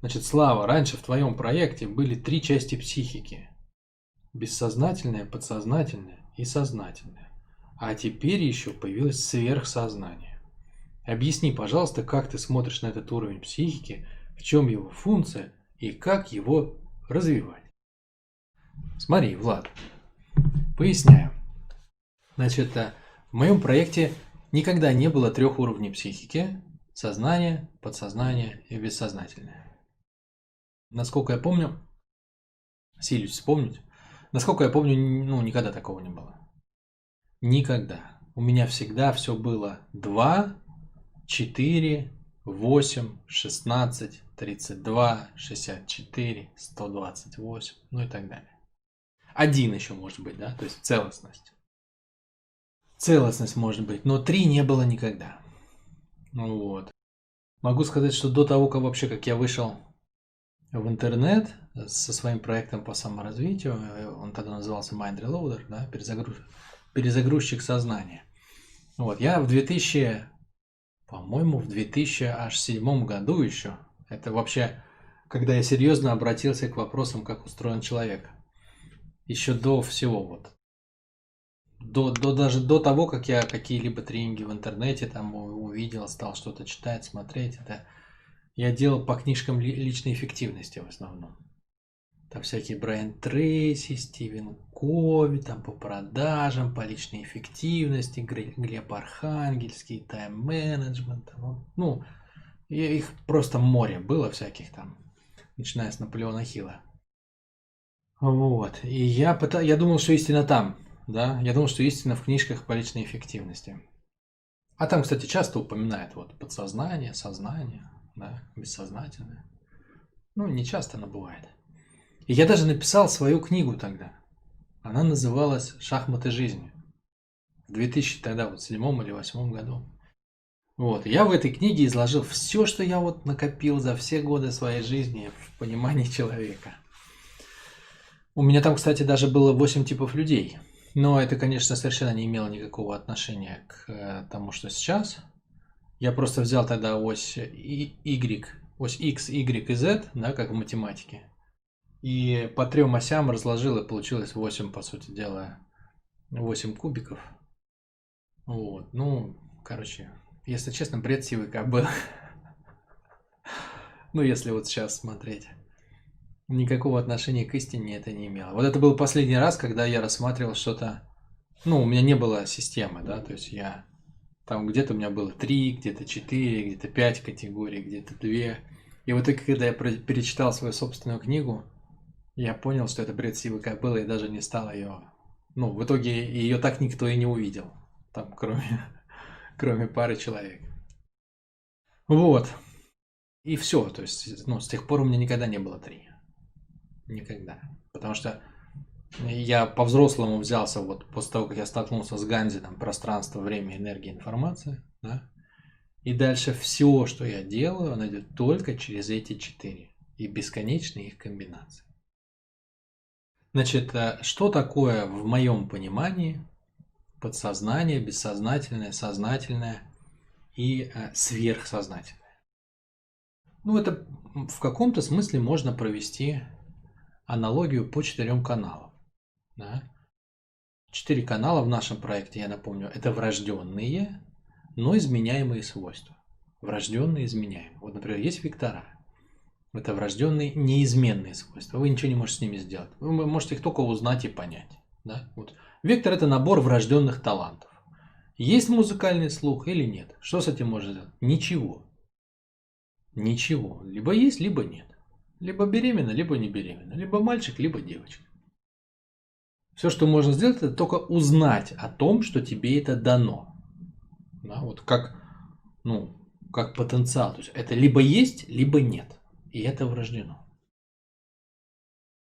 Значит, Слава, раньше в твоем проекте были три части психики. Бессознательное, подсознательное и сознательное. А теперь еще появилось сверхсознание. Объясни, пожалуйста, как ты смотришь на этот уровень психики, в чем его функция и как его развивать. Смотри, Влад, поясняю. Значит, в моем проекте никогда не было трех уровней психики: сознание, подсознание и бессознательное. Насколько я помню, силюсь вспомнить, насколько я помню, никогда такого не было. Никогда. У меня всегда все было 2, 4, 8, 16, 32, 64, 128, ну и так далее. Один еще может быть, да, то есть целостность. Целостность может быть, но 3 не было никогда. Вот. Могу сказать, что до того, как я вышел в интернет со своим проектом по саморазвитию, он тогда назывался Mind Reloader, да, перезагрузчик сознания. Вот, я в 2007 году еще, это вообще, когда я серьезно обратился к вопросам, как устроен человек. Еще до всего, вот. Даже до того, как я какие-либо тренинги в интернете там увидел, стал что-то читать, смотреть, это я делал по книжкам личной эффективности в основном. Там всякие Брайан Трейси, Стивен Кови, там по продажам, по личной эффективности, Глеб Архангельский, тайм-менеджмент. Ну, их просто море было всяких там, начиная с Наполеона Хилла. Вот. И я думал, что истина там, да, я думал, что истина в книжках по личной эффективности. А там, кстати, часто упоминают вот подсознание, сознание, да, бессознательное. Ну, не часто, но бывает. И я даже написал свою книгу тогда. Она называлась «Шахматы жизни». В 2007 или 2008 году. Вот. Я в этой книге изложил все, что я вот накопил за все годы своей жизни в понимании человека. У меня там, кстати, даже было 8 типов людей. Но это, конечно, совершенно не имело никакого отношения к тому, что сейчас. Я просто взял тогда ось Y, ось X, Y и Z, да, как в математике. И по трем осям разложил, и получилось 8, по сути дела, 8 кубиков. Вот, ну, короче, если честно, бред сивый был. Ну, если вот сейчас смотреть. Никакого отношения к истине это не имело. Вот это был последний раз, когда я рассматривал что-то. Ну, у меня не было системы, да, то есть я там где-то у меня было 3, где-то 4, где-то 5 категорий, где-то 2. И вот только когда я перечитал свою собственную книгу, я понял, что это бред сивой кобылы, и даже не стал ее. Ну, в итоге ее так никто и не увидел. Там, кроме пары человек. Вот. И все. То есть, ну, с тех пор у меня никогда не было 3. Никогда. Потому что я по-взрослому взялся вот после того, как я столкнулся с Ганди, там, пространство, время, энергия, информация, да. И дальше все, что я делаю, оно идет только через эти 4. И бесконечные их комбинации. Значит, что такое в моем понимании подсознание, бессознательное, сознательное и сверхсознательное? Ну, это в каком-то смысле можно провести аналогию по 4 каналам. Да? 4 канала в нашем проекте, я напомню, это врожденные, но изменяемые свойства. Врожденные, изменяемые. Вот, например, есть вектора. Это врожденные неизменные свойства. Вы ничего не можете с ними сделать. Вы можете их только узнать и понять. Да? Вот. Вектор – это набор врожденных талантов. Есть музыкальный слух или нет? Что с этим можно сделать? Ничего. Ничего. Либо есть, либо нет. Либо беременна, либо не беременна. Либо мальчик, либо девочка. Все, что можно сделать, это только узнать о том, что тебе это дано. Да, вот как потенциал. То есть это либо есть, либо нет. И это врождено.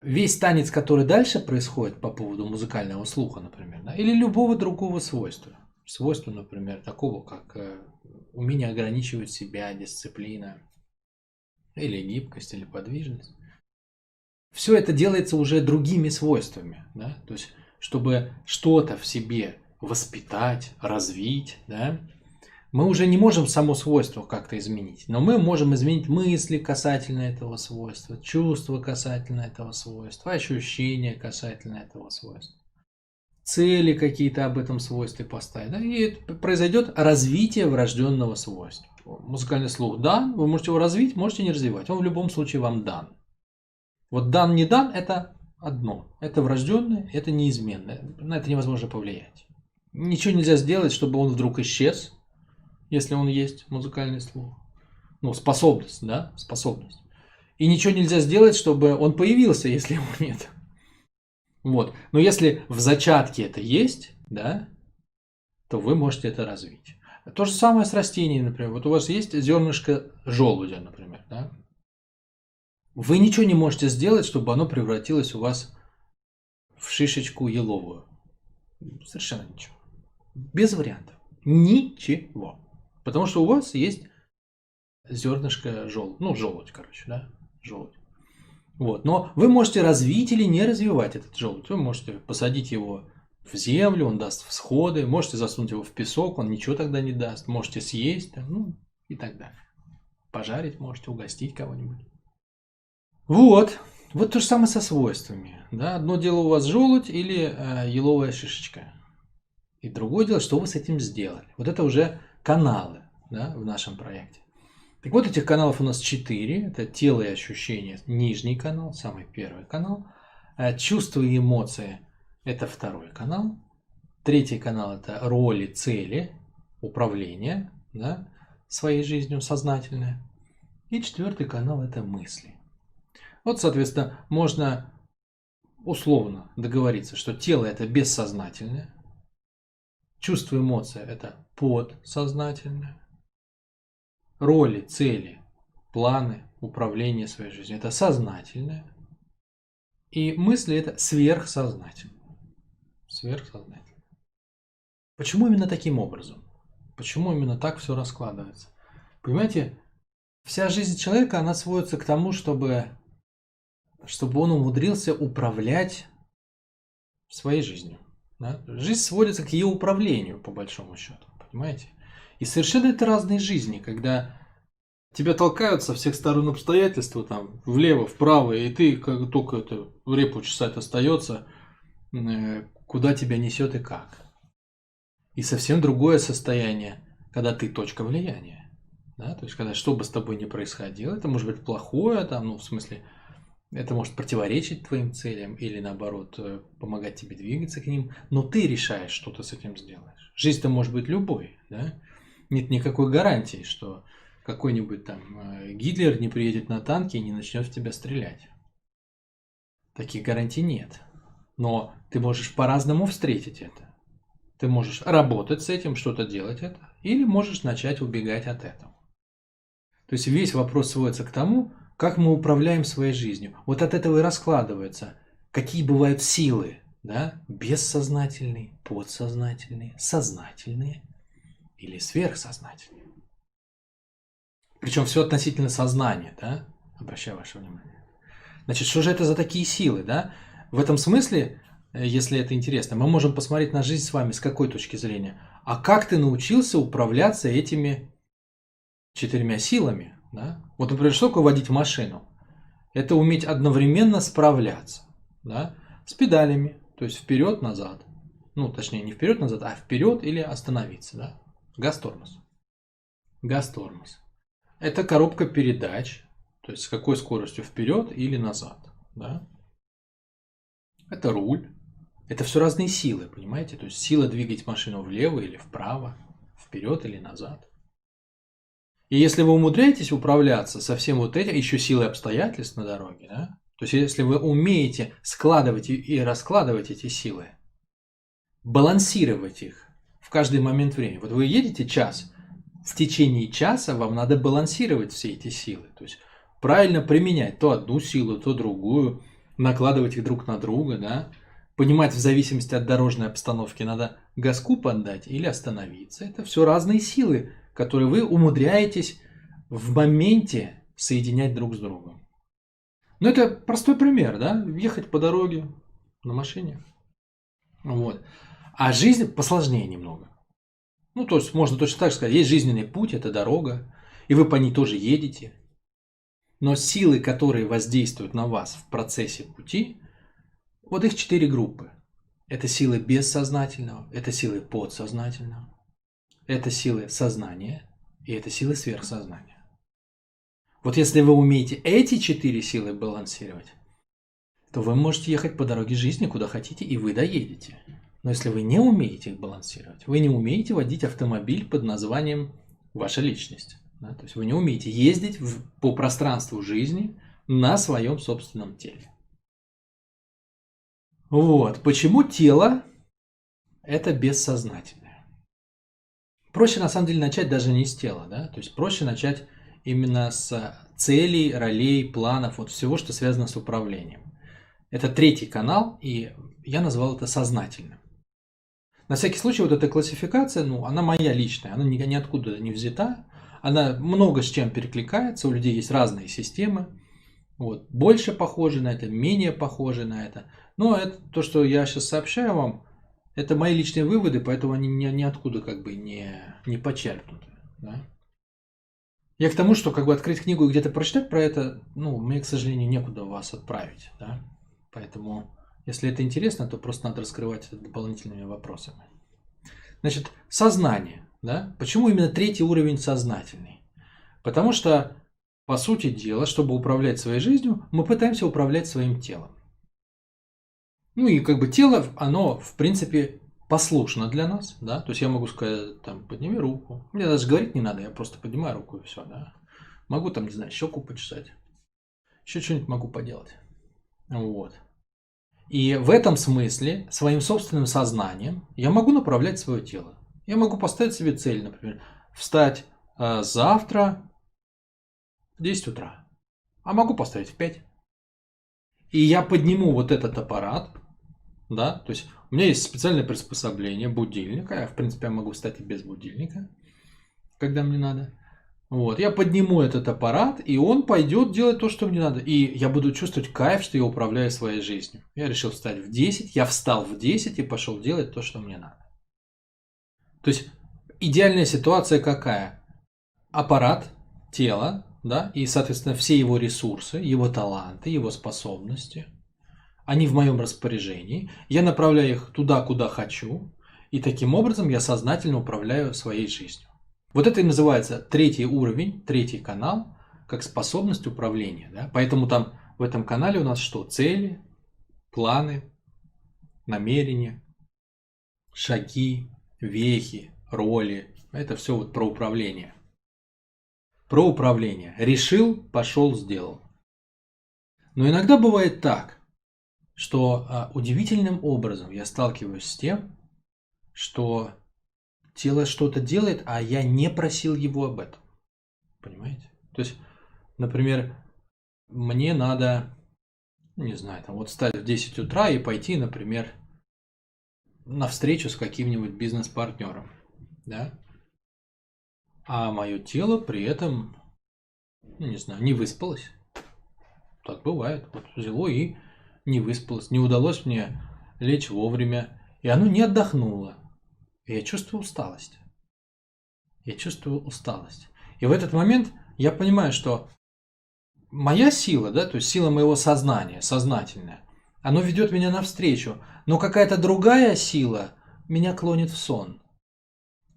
Весь танец, который дальше происходит по поводу музыкального слуха, например, да, или любого другого свойства. Свойства, например, такого, как умение ограничивать себя, дисциплина, или гибкость, или подвижность. Все это делается уже другими свойствами. Да? То есть, чтобы что-то в себе воспитать, развить, да, Мы уже не можем само свойство как-то изменить, но мы можем изменить мысли касательно этого свойства, чувства касательно этого свойства, ощущения касательно этого свойства, цели какие-то об этом свойстве поставить. Да? И произойдет развитие врожденного свойства. Музыкальный слух дан, вы можете его развить, можете не развивать. Он в любом случае вам дан. Вот дан, не дан – это одно. Это врожденное, это неизменное. На это невозможно повлиять. Ничего нельзя сделать, чтобы он вдруг исчез, если он есть, музыкальный слух. Ну, способность, да, способность. И ничего нельзя сделать, чтобы он появился, если его нет. Вот. Но если в зачатке это есть, да, то вы можете это развить. То же самое с растениями, например. Вот у вас есть зернышко желудя, например, да. Вы ничего не можете сделать, чтобы оно превратилось у вас в шишечку еловую. Совершенно ничего. Без вариантов. Ничего. Потому что у вас есть зернышко желудь. Ну, желудь, короче, да? Желудь. Вот. Но вы можете развить или не развивать этот желудь. Вы можете посадить его в землю, он даст всходы. Можете засунуть его в песок, он ничего тогда не даст. Можете съесть, ну и так далее. Пожарить можете, угостить кого-нибудь. Вот. Вот то же самое со свойствами. Да? Одно дело у вас желудь или еловая шишечка. И другое дело, что вы с этим сделали. Вот это уже каналы, да, в нашем проекте. Так вот, этих каналов у нас 4. Это тело и ощущения, нижний канал, самый первый канал. Чувства и эмоции – это второй канал. Третий канал – это роли, цели, управление, да, своей жизнью, сознательное. И четвертый канал – это мысли. Вот, соответственно, можно условно договориться, что тело – это бессознательное. Чувство, эмоция – это подсознательное. Роли, цели, планы, управление своей жизнью – это сознательное. И мысли – это сверхсознательное. Сверхсознательное. Почему именно таким образом? Почему именно так все раскладывается? Понимаете, вся жизнь человека, она сводится к тому, чтобы он умудрился управлять своей жизнью. Да? Жизнь сводится к ее управлению, по большому счету. Понимаете? И совершенно это разные жизни, когда тебя толкают со всех сторон обстоятельства, там, влево, вправо, и ты, как только это репу чесать остается, куда тебя несет и как. И совсем другое состояние, когда ты точка влияния. Да? То есть, когда что бы с тобой ни происходило, это может быть плохое, там, ну, в смысле, это может противоречить твоим целям или, наоборот, помогать тебе двигаться к ним, но ты решаешь, что ты с этим сделаешь. Жизнь-то может быть любой, да? Нет никакой гарантии, что какой-нибудь там Гитлер не приедет на танке и не начнет в тебя стрелять. Таких гарантий нет. Но ты можешь по-разному встретить это. Ты можешь работать с этим, что-то делать это, или можешь начать убегать от этого. То есть весь вопрос сводится к тому, как мы управляем своей жизнью. Вот от этого и раскладывается, какие бывают силы, да? Бессознательные, подсознательные, сознательные или сверхсознательные. Причем все относительно сознания, да? Обращаю ваше внимание. Значит, что же это за такие силы, да? В этом смысле, если это интересно, мы можем посмотреть на жизнь с вами с какой точки зрения. А как ты научился управляться этими 4 силами? Да? Вот, например, что такое водить машину? Это уметь одновременно справляться, да? С педалями, то есть вперед-назад. Ну, точнее, не вперед-назад, а вперед или остановиться. Да? Газ-тормоз. Газ-тормоз. Это коробка передач, то есть с какой скоростью вперед или назад. Да? Это руль. Это все разные силы, понимаете? То есть сила двигать машину влево или вправо, вперед или назад. И если вы умудряетесь управляться со всем вот этим, еще силой обстоятельств на дороге, да? То есть если вы умеете складывать и раскладывать эти силы, балансировать их в каждый момент времени. Вот вы едете час, в течение часа вам надо балансировать все эти силы. То есть правильно применять то одну силу, то другую, накладывать их друг на друга, да? Понимать в зависимости от дорожной обстановки, надо газку поддать или остановиться. Это все разные силы, которые вы умудряетесь в моменте соединять друг с другом. Ну, это простой пример, да? Ехать по дороге на машине. Вот. А жизнь посложнее немного. Ну, то есть можно точно так же сказать, есть жизненный путь, это дорога, и вы по ней тоже едете. Но силы, которые воздействуют на вас в процессе пути, вот их 4 группы. Это силы бессознательного, это силы подсознательного, это силы сознания и это силы сверхсознания. Вот если вы умеете эти 4 силы балансировать, то вы можете ехать по дороге жизни куда хотите, и вы доедете. Но если вы не умеете их балансировать, вы не умеете водить автомобиль под названием ваша личность. Да? То есть вы не умеете ездить по пространству жизни на своем собственном теле. Вот. Почему тело – это бессознательное? Проще на самом деле начать даже не с тела. Да? То есть проще начать именно с целей, ролей, планов, вот всего, что связано с управлением. Это 3-й канал, и я назвал это сознательным. На всякий случай, вот эта классификация, она моя личная, она ниоткуда не взята, она много с чем перекликается, у людей есть разные системы, вот, больше похожи на это, менее похожи на это, но это то, что я сейчас сообщаю вам, это мои личные выводы, поэтому они ниоткуда как бы не почерпнуты. Да? Я к тому, что как бы открыть книгу и где-то прочитать про это, мне, к сожалению, некуда вас отправить, да? Поэтому, если это интересно, то просто надо раскрывать это дополнительными вопросами. Значит, сознание. Да? Почему именно 3-й уровень сознательный? Потому что, по сути дела, чтобы управлять своей жизнью, мы пытаемся управлять своим телом. И как бы тело, оно, в принципе, послушно для нас. Да? То есть я могу сказать, подними руку. Мне даже говорить не надо, я просто поднимаю руку и все. Да? Могу не знаю, щеку почесать. Еще что-нибудь могу поделать. Вот. И в этом смысле своим собственным сознанием я могу направлять свое тело. Я могу поставить себе цель, например, встать завтра в 10 утра. А могу поставить в 5. И я подниму вот этот аппарат. Да? То есть у меня есть специальное приспособление, будильник. В принципе, я могу встать и без будильника, когда мне надо. Вот, я подниму этот аппарат, и он пойдет делать то, что мне надо. И я буду чувствовать кайф, что я управляю своей жизнью. Я решил встать в 10, я встал в 10 и пошел делать то, что мне надо. То есть идеальная ситуация какая? Аппарат, тело, да, и, соответственно, все его ресурсы, его таланты, его способности, они в моем распоряжении. Я направляю их туда, куда хочу, и таким образом я сознательно управляю своей жизнью. Вот это и называется 3-й уровень, 3-й канал, как способность управления. Да? Поэтому там в этом канале у нас что? Цели, планы, намерения, шаги, вехи, роли. Это все вот про управление. Про управление. Решил, пошел, сделал. Но иногда бывает так, что удивительным образом я сталкиваюсь с тем, что тело что-то делает, а я не просил его об этом. Понимаете? То есть, например, мне надо, не знаю, встать в 10 утра и пойти, например, на встречу с каким-нибудь бизнес-партнером. Да? А мое тело при этом, не знаю, не выспалось. Так бывает. Вот взяло и не выспалось. Не удалось мне лечь вовремя. И оно не отдохнуло. И я чувствую усталость. И в этот момент я понимаю, что моя сила, да, то есть сила моего сознания, сознательная, оно ведет меня навстречу, но какая-то другая сила меня клонит в сон.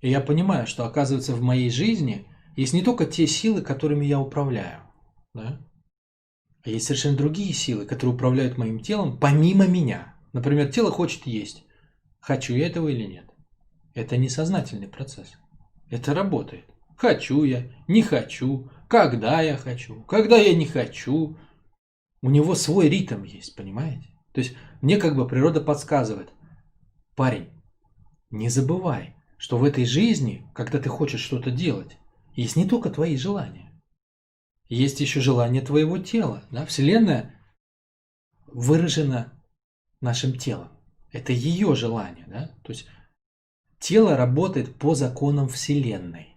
И я понимаю, что, оказывается, в моей жизни есть не только те силы, которыми я управляю, да, а есть совершенно другие силы, которые управляют моим телом помимо меня. Например, тело хочет есть. Хочу я этого или нет? Это несознательный процесс. Это работает. Хочу я, не хочу, когда я хочу, когда я не хочу. У него свой ритм есть, понимаете? То есть мне как бы природа подсказывает. Парень, не забывай, что в этой жизни, когда ты хочешь что-то делать, есть не только твои желания. Есть еще желание твоего тела. Да? Вселенная выражена нашим телом. Это ее желание. Да? То есть тело работает по законам Вселенной.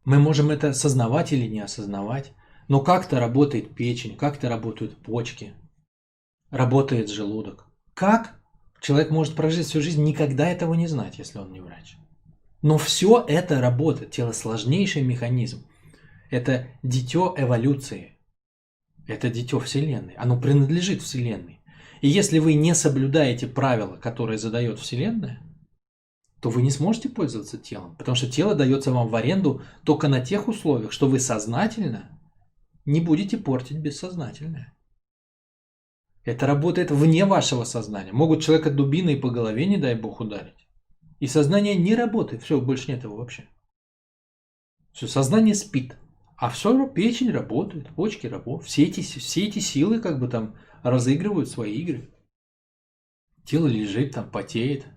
Мы можем это осознавать или не осознавать, но как-то работает печень, как-то работают почки, работает желудок. Как? Человек может прожить всю жизнь, никогда этого не знать, если он не врач. Но все это работает. Тело сложнейший механизм. Это дитё эволюции. Это дитё Вселенной. Оно принадлежит Вселенной. И если вы не соблюдаете правила, которые задает Вселенная, то вы не сможете пользоваться телом. Потому что тело дается вам в аренду только на тех условиях, что вы сознательно не будете портить бессознательное. Это работает вне вашего сознания. Могут человека дубиной по голове, не дай бог, ударить. И сознание не работает. Все, больше нет его вообще. Все, сознание спит. А все равно печень работает, почки работают. Все эти силы как бы там разыгрывают свои игры. Тело лежит там, потеет.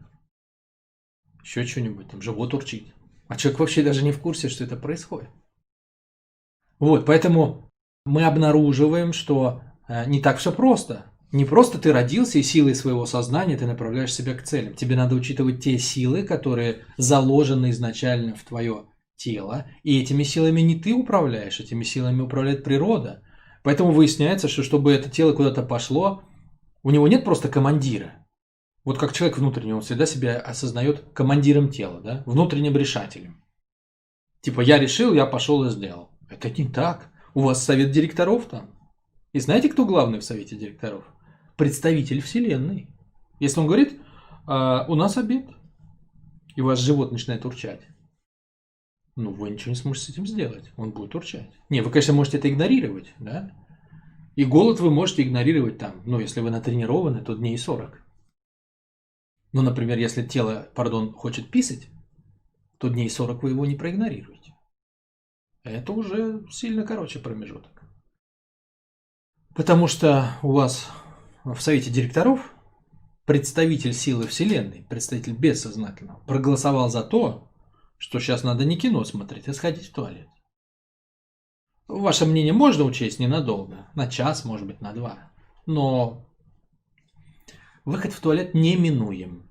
Еще что-нибудь, там живот урчит. А человек вообще даже не в курсе, что это происходит. Вот, поэтому мы обнаруживаем, что не так все просто. Не просто ты родился и силой своего сознания ты направляешь себя к целям. Тебе надо учитывать те силы, которые заложены изначально в твое тело. И этими силами не ты управляешь, этими силами управляет природа. Поэтому выясняется, что чтобы это тело куда-то пошло, у него нет просто командира. Вот как человек внутренний, он всегда себя осознает командиром тела, да? Внутренним решателем. Типа я решил, я пошел и сделал. Это не так. У вас совет директоров там. И знаете, кто главный в совете директоров? Представитель Вселенной. Если он говорит, у нас обед, и у вас живот начинает урчать, ну, вы ничего не сможете с этим сделать. Он будет урчать. Не, вы, конечно, можете это игнорировать, да? И голод вы можете игнорировать там, ну, если вы натренированы, то дней 40. Ну, например, если тело, хочет писать, то дней 40 вы его не проигнорируете. Это уже сильно короче промежуток. Потому что у вас в совете директоров представитель силы Вселенной, представитель бессознательного, проголосовал за то, что сейчас надо не кино смотреть, а сходить в туалет. Ваше мнение можно учесть ненадолго, на час, может быть, на 2. Но выход в туалет неминуем.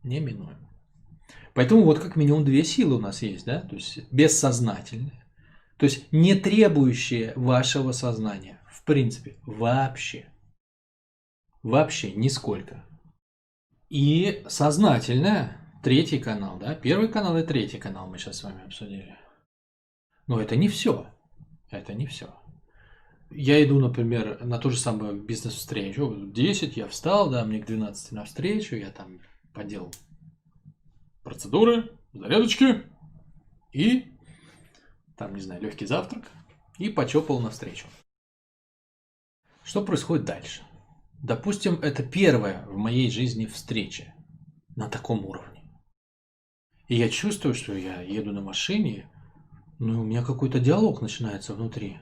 Неминуем. Поэтому вот как минимум 2 силы у нас есть, да? То есть бессознательные. То есть не требующие вашего сознания. В принципе, вообще. Вообще нисколько. И сознательное, 3-й канал, да? 1-й канал и 3-й канал мы сейчас с вами обсудили. Но это не все. Это не все. Я иду, например, на ту же самую бизнес-встречу. В 10 я встал, да, мне к 12 на встречу, я там поделал процедуры, зарядочки и там, не знаю, легкий завтрак и почопал навстречу. Что происходит дальше? Допустим, это первая в моей жизни встреча на таком уровне. И я чувствую, что я еду на машине, ну, у меня какой-то диалог начинается внутри.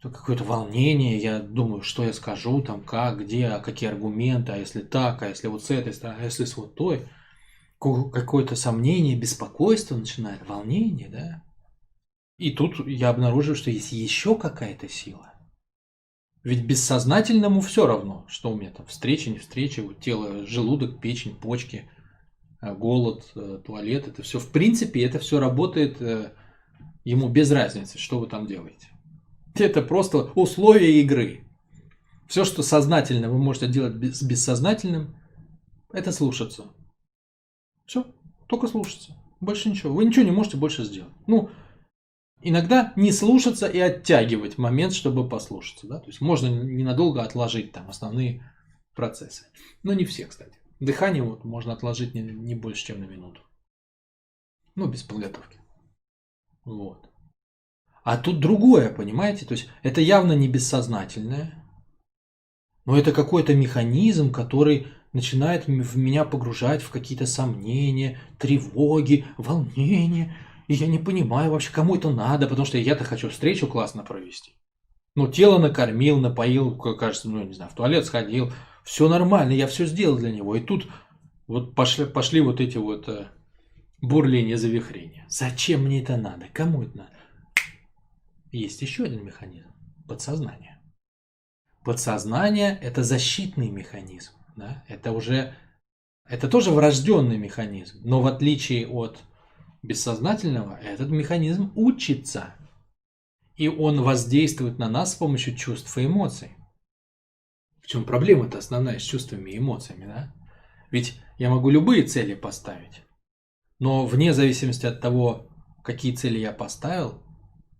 Какое-то волнение, я думаю, что я скажу, там, как, где, а какие аргументы, а если так, а если вот с этой стороны, а если с вот той. Какое-то сомнение, беспокойство начинает, волнение, да. И тут я обнаруживаю, что есть еще какая-то сила. Ведь бессознательному все равно, что у меня там встреча, не встреча, вот тело, желудок, печень, почки, голод, туалет, это все, в принципе, это все работает ему без разницы, что вы там делаете. Это просто условия игры. Все, что сознательно вы можете делать с бессознательным, это слушаться. Все, только слушаться. Больше ничего. Вы ничего не можете больше сделать. Ну, иногда не слушаться и оттягивать момент, чтобы послушаться. Да? То есть можно ненадолго отложить там основные процессы. Но не все, кстати. Дыхание вот можно отложить не больше, чем на минуту. Ну, без подготовки. Вот. А тут другое, понимаете? То есть это явно не бессознательное, но это какой-то механизм, который начинает в меня погружать в какие-то сомнения, тревоги, волнения. И я не понимаю вообще, кому это надо, потому что я-то хочу встречу классно провести. Ну, тело накормил, напоил, кажется, ну, я не знаю, в туалет сходил. Все нормально, я все сделал для него. И тут вот пошли вот эти вот бурления, завихрения. Зачем мне это надо? Кому это надо? Есть еще один механизм. Подсознание. Подсознание – это защитный механизм. Да? Это тоже врожденный механизм. Но в отличие от бессознательного, этот механизм учится. И он воздействует на нас с помощью чувств и эмоций. В чем проблема-то основная с чувствами и эмоциями, да? Ведь я могу любые цели поставить. Но вне зависимости от того, какие цели я поставил,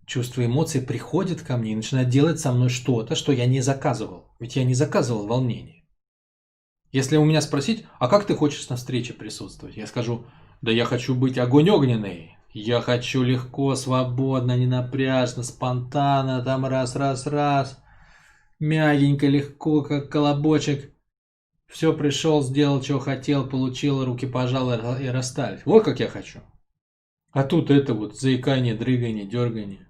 чувство эмоций приходит ко мне и начинает делать со мной что-то, что я не заказывал. Ведь я не заказывал волнение. Если у меня спросить, а как ты хочешь на встрече присутствовать? Я скажу, да я хочу быть огонь огненный. Я хочу легко, свободно, ненапряжно, спонтанно, там раз. Мягенько, легко, как колобочек. Все пришел, сделал, что хотел, получил, руки пожал и расстались. Вот как я хочу. А тут это вот заикание, дрыгание, дергание.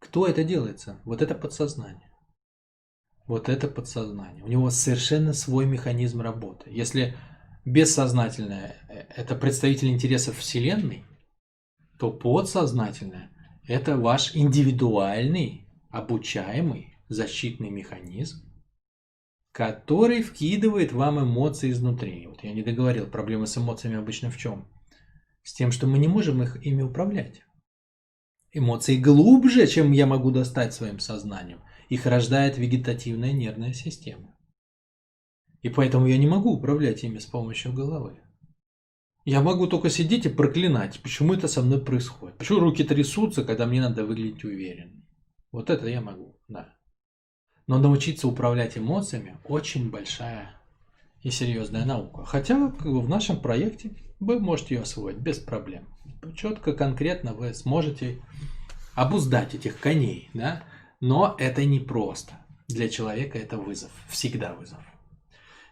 Кто это делается? Вот это подсознание. Вот это подсознание. У него совершенно свой механизм работы. Если бессознательное – это представитель интересов Вселенной, то подсознательное – это ваш индивидуальный, обучаемый защитный механизм, который вкидывает вам эмоции изнутри. Вот я не договорил, проблема с эмоциями обычно в чем? С тем, что мы не можем ими управлять. Эмоции глубже, чем я могу достать своим сознанием. Их рождает вегетативная нервная система. И поэтому я не могу управлять ими с помощью головы. Я могу только сидеть и проклинать, почему это со мной происходит. Почему руки трясутся, когда мне надо выглядеть уверенно. Вот это я могу, да. Но научиться управлять эмоциями очень большая и серьезная наука. Хотя в нашем проекте вы можете ее освоить без проблем. Четко, конкретно вы сможете обуздать этих коней, да? Но это не просто. Для человека это вызов, всегда вызов.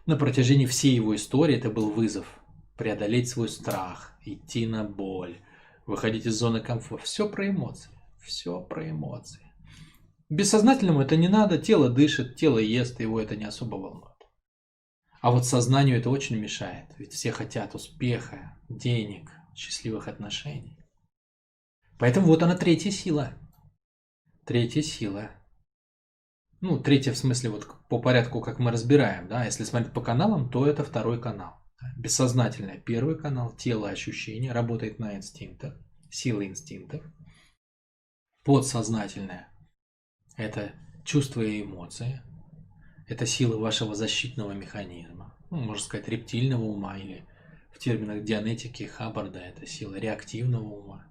На протяжении всей его истории это был вызов. Преодолеть свой страх, идти на боль, выходить из зоны комфорта. Все про эмоции. Все про эмоции. Бессознательному это не надо, тело дышит, тело ест, его это не особо волнует. А вот сознанию это очень мешает, ведь все хотят успеха, денег, счастливых отношений. Поэтому вот она третья сила. Третья сила. Ну, третья в смысле вот по порядку, как мы разбираем, да, если смотреть по каналам, то это второй канал. Бессознательное первый канал, тело, ощущения, работает на инстинктах, сила инстинктов. Подсознательное – это чувства и эмоции, это сила вашего защитного механизма, ну, можно сказать, рептильного ума, или в терминах дианетики Хаббарда это сила реактивного ума.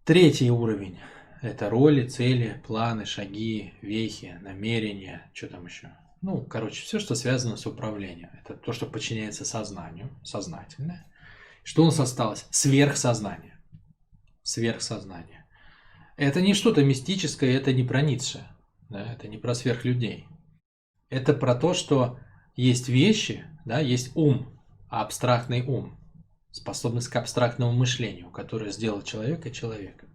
Третий уровень – это роли, цели, планы, шаги, вехи, намерения, что там еще. Ну, короче, все, что связано с управлением. Это то, что подчиняется сознанию, сознательное. Что у нас осталось? Сверхсознание. Сверхсознание. Это не что-то мистическое, это не про Ницше. Да, это не про сверхлюдей. Это про то, что есть вещи, да, есть ум, абстрактный ум. Способность к абстрактному мышлению, которое сделал человека человеком.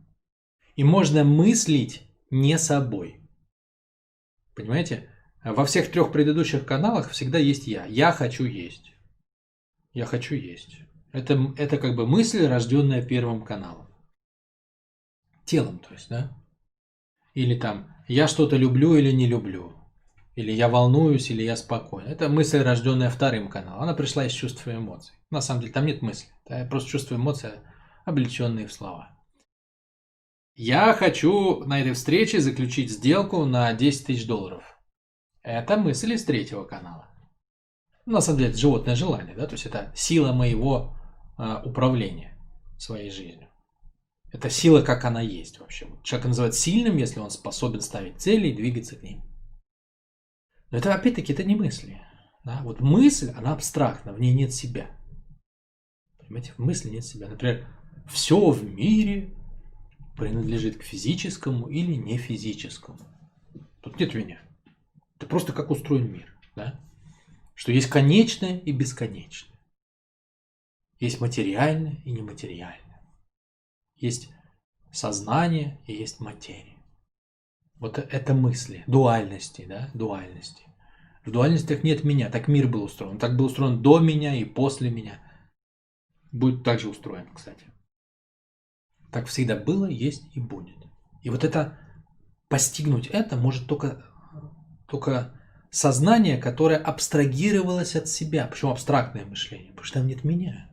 И можно мыслить не собой. Понимаете? Во всех трех предыдущих каналах всегда есть я. Я хочу есть. Я хочу есть. Это как бы мысль, рожденная первым каналом. Телом, то есть, да? Или там, я что-то люблю или не люблю. Или я волнуюсь, или я спокоен. Это мысль, рожденная вторым каналом. Она пришла из чувства и эмоций. На самом деле там нет мысли. Это просто чувства и эмоции, облеченные в слова. Я хочу на этой встрече заключить сделку на $10 000. Это мысль из третьего канала. На самом деле это животное желание, да, то есть это сила моего управления своей жизнью. Это сила, как она есть вообще. Человек называют сильным, если он способен ставить цели и двигаться к ним. Но это опять-таки это не мысли. Да? Вот мысль, она абстрактна, в ней нет себя. Понимаете, в мысли нет себя. Например, все в мире принадлежит к физическому или не физическому. Тут нет меня. Это просто как устроен мир. Да? Что есть конечное и бесконечное. Есть материальное и нематериальное. Есть сознание и есть материя. Вот это мысли, дуальности, да, дуальности. В дуальностях нет меня, так мир был устроен. Так был устроен до меня и после меня. Будет так же устроен, кстати. Так всегда было, есть и будет. И вот это, постигнуть это может только сознание, которое абстрагировалось от себя. Почему абстрактное мышление? Потому что там нет меня.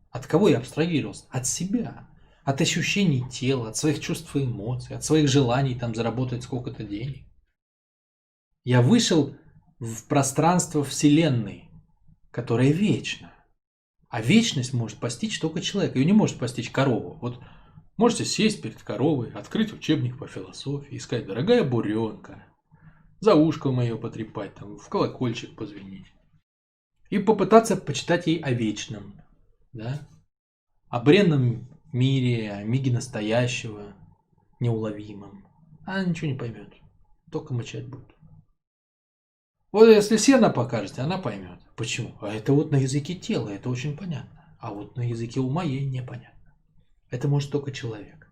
От кого я абстрагировался? От себя. От ощущений тела, от своих чувств и эмоций, от своих желаний там заработать сколько-то денег. Я вышел в пространство Вселенной, которое вечно. А вечность может постичь только человек. Ее не может постичь корова. Вот можете сесть перед коровой, открыть учебник по философии и сказать: дорогая буренка, за ушко мое потрепать, там, в колокольчик позвонить. И попытаться почитать ей о вечном, да? О бренном мире, о миге настоящего, неуловимом. Она ничего не поймет. Только мычать будет. Вот если сено покажете, она поймет. Почему? А это вот на языке тела, это очень понятно. А вот на языке ума ей непонятно. Это может только человек.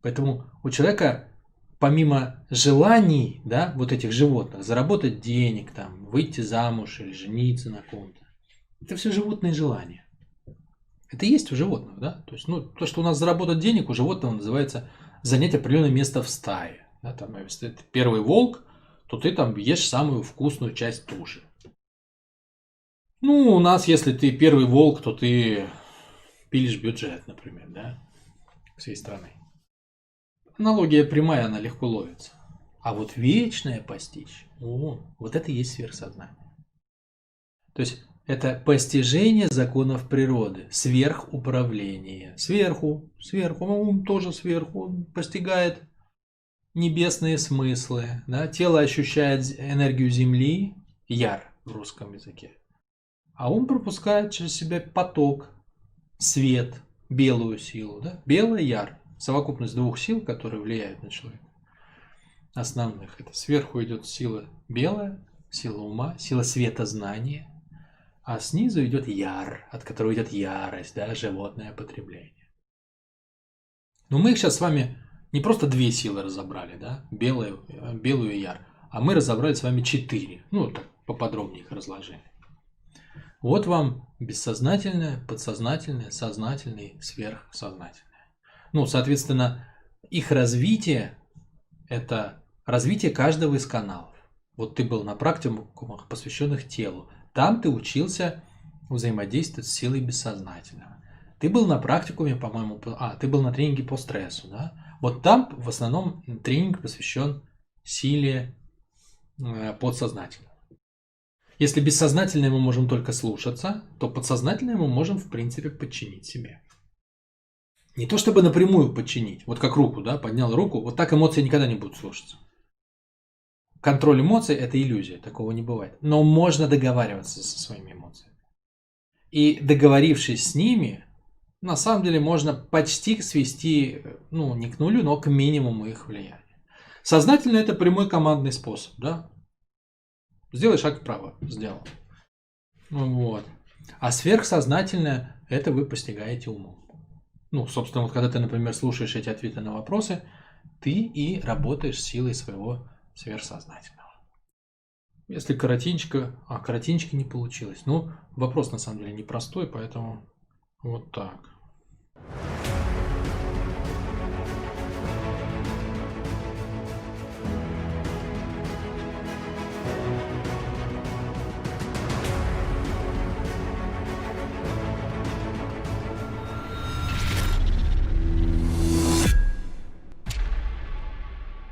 Поэтому у человека, помимо желаний, да, вот этих животных, заработать денег, там, выйти замуж или жениться на ком-то, это все животные желания. Это и есть у животных, да? То есть, ну, то, что у нас заработать денег, у животного называется занять определенное место в стае. Да, там, если ты первый волк, то ты там ешь самую вкусную часть туши. Ну, у нас, если ты первый волк, то ты пилишь бюджет, например, да, всей страны. Аналогия прямая, она легко ловится. А вот вечное постичь, вот это и есть сверхсознание. То есть это постижение законов природы, сверхуправление. Сверху, ум тоже сверху, он постигает небесные смыслы. Да? Тело ощущает энергию Земли, яр в русском языке. А ум пропускает через себя поток, свет, белую силу. Да? Белый яр. Совокупность двух сил, которые влияют на человека. Основных. Это сверху идет сила белая, сила ума, сила светознания. А снизу идет яр, от которого идет ярость, да, животное потребление. Но мы их сейчас с вами не просто две силы разобрали, да, белую и яр, а мы разобрали с вами 4. Ну, так поподробнее их разложили. Вот вам бессознательное, подсознательное, сознательное, сверхсознательное. Ну, соответственно, их развитие – это развитие каждого из каналов. Вот ты был на практикумах, посвященных телу. Там ты учился взаимодействовать с силой бессознательного. Ты был на практикуме, по-моему, ты был на тренинге по стрессу, да? Вот там в основном тренинг посвящен силе подсознательного. Если бессознательное мы можем только слушаться, то подсознательное мы можем, в принципе, подчинить себе. Не то чтобы напрямую подчинить, вот как руку, да, поднял руку, вот так эмоции никогда не будут слушаться. Контроль эмоций – это иллюзия, такого не бывает. Но можно договариваться со своими эмоциями. И договорившись с ними, на самом деле можно почти свести, ну, не к нулю, но к минимуму их влияния. Сознательно – это прямой командный способ, да? Сделай шаг вправо, сделал. Вот. А сверхсознательное – это вы постигаете умом. Ну, собственно, вот когда ты, например, слушаешь эти ответы на вопросы, ты и работаешь с силой своего сверхсознательного. Если коротенько, коротенько не получилось. Ну, вопрос на самом деле непростой, поэтому вот так.